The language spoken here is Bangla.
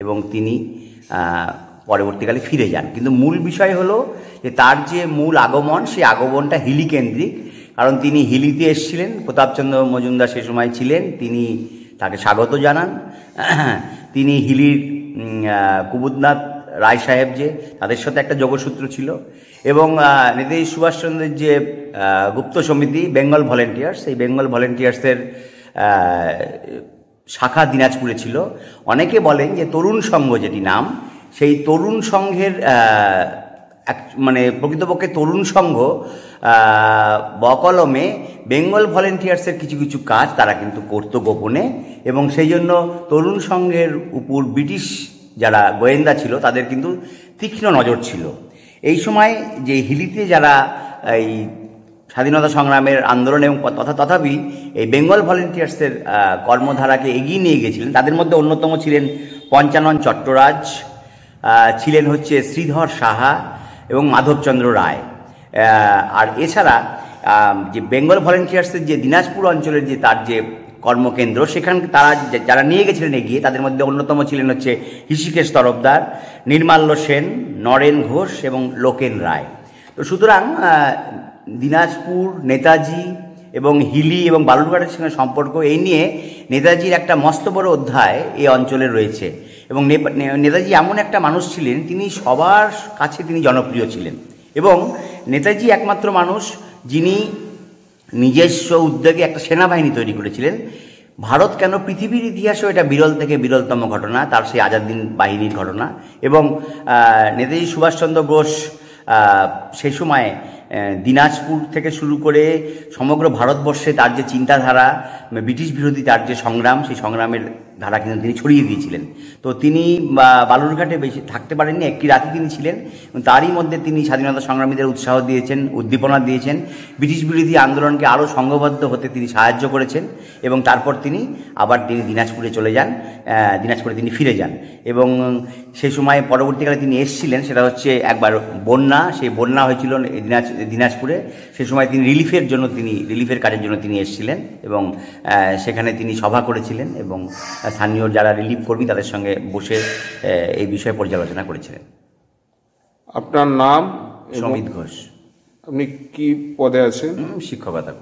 এবং তিনি পরবর্তীকালে ফিরে যান। কিন্তু মূল বিষয় হলো যে তার যে মূল আগমন, সেই আগমনটা হিলি কেন্দ্রিক। কারণ তিনি হিলিতে এসেছিলেন, প্রতাপচন্দ্র মজুমদার সে সময় ছিলেন, তিনি তাকে স্বাগত জানান। তিনি হিলির কুবুদনাথ রায় সাহেব যে, তাদের সাথে একটা যোগসূত্র ছিল, এবং নেতাজি সুভাষচন্দ্রের যে গুপ্ত সমিতি বেঙ্গল ভলেন্টিয়ার্স, এই বেঙ্গল ভলেন্টিয়ার্সের শাখা দিনাজপুরে ছিল। অনেকে বলেন যে তরুণ সংঘ যেটি নাম, সেই তরুণ সংঘের মানে প্রকৃতপক্ষে তরুণ সংঘ বকলমে বেঙ্গল ভলেন্টিয়ার্সের কিছু কিছু কাজ তারা কিন্তু করত গোপনে, এবং সেই জন্য তরুণ সংঘের উপর ব্রিটিশ যারা গোয়েন্দা ছিল তাদের কিন্তু তীক্ষ্ণ নজর ছিল। এই সময় যে হিলিতে যারা এই স্বাধীনতা সংগ্রামের আন্দোলন এবং তথাপি এই বেঙ্গল ভলেন্টিয়ার্সের কর্মধারাকে এগিয়ে নিয়ে গিয়েছিলেন, তাদের মধ্যে অন্যতম ছিলেন পঞ্চানন চট্টরাজ, ছিলেন হচ্ছে শ্রীধর সাহা এবং মাধবচন্দ্র রায়। আর এছাড়া যে বেঙ্গল ভলেন্টিয়ার্সের যে দিনাজপুর অঞ্চলের যে তার যে কর্মকেন্দ্র, সেখানে তারা যারা নিয়ে গেছিলেন এগিয়ে, তাদের মধ্যে অন্যতম ছিলেন হচ্ছে হৃষিকেশ তরফদার, নির্মাল্য সেন, নরেন ঘোষ এবং লোকেন রায়। তো সুতরাং দিনাজপুর, নেতাজি এবং হিলি এবং বালুরঘাটের সঙ্গে সম্পর্ক, এই নিয়ে নেতাজির একটা মস্ত বড় অধ্যায় এই অঞ্চলে রয়েছে। এবং নেতাজি এমন একটা মানুষ ছিলেন, তিনি সবার কাছে তিনি জনপ্রিয় ছিলেন, এবং নেতাজি একমাত্র মানুষ যিনি নিজস্ব উদ্যোগে একটা সেনাবাহিনী তৈরি করেছিলেন। ভারত কেন, পৃথিবীর ইতিহাসেও এটা বিরল থেকে বিরলতম ঘটনা, তার সেই আজাদহিন্দ বাহিনীর ঘটনা। এবং নেতাজি সুভাষচন্দ্র বোস সেই সময় দিনাজপুর থেকে শুরু করে সমগ্র ভারতবর্ষে তার যে চিন্তাধারা, ব্রিটিশ বিরোধী তার যে সংগ্রাম, সেই সংগ্রামের ধারা কিন্তু তিনি ছড়িয়ে দিয়েছিলেন। তো তিনি বালুরঘাটে বেশি থাকতে পারেননি, একটি রাতে তিনি ছিলেন, এবং তারই মধ্যে তিনি স্বাধীনতা সংগ্রামীদের উৎসাহ দিয়েছেন, উদ্দীপনা দিয়েছেন, ব্রিটিশ বিরোধী আন্দোলনকে আরও সংঘবদ্ধ হতে তিনি সাহায্য করেছেন। এবং তারপর তিনি দিনাজপুরে চলে যান, দিনাজপুরে তিনি ফিরে যান। এবং সেই সময় পরবর্তীকালে তিনি এসেছিলেন, সেটা হচ্ছে একবার বন্যা, সেই বন্যা হয়েছিল দিনাজপুরে। সেই সময় তিনি রিলিফের কাজের জন্য তিনি এসেছিলেন, এবং সেখানে তিনি সভা করেছিলেন এবং স্থানীয় যারা রিলিফ কর্মী তাদের সঙ্গে বসে এই বিষয়ে পর্যালোচনা করেছিলেন। আপনার নাম? সমিত ঘোষ। আপনি কি পদে আছেন? শিক্ষকতা।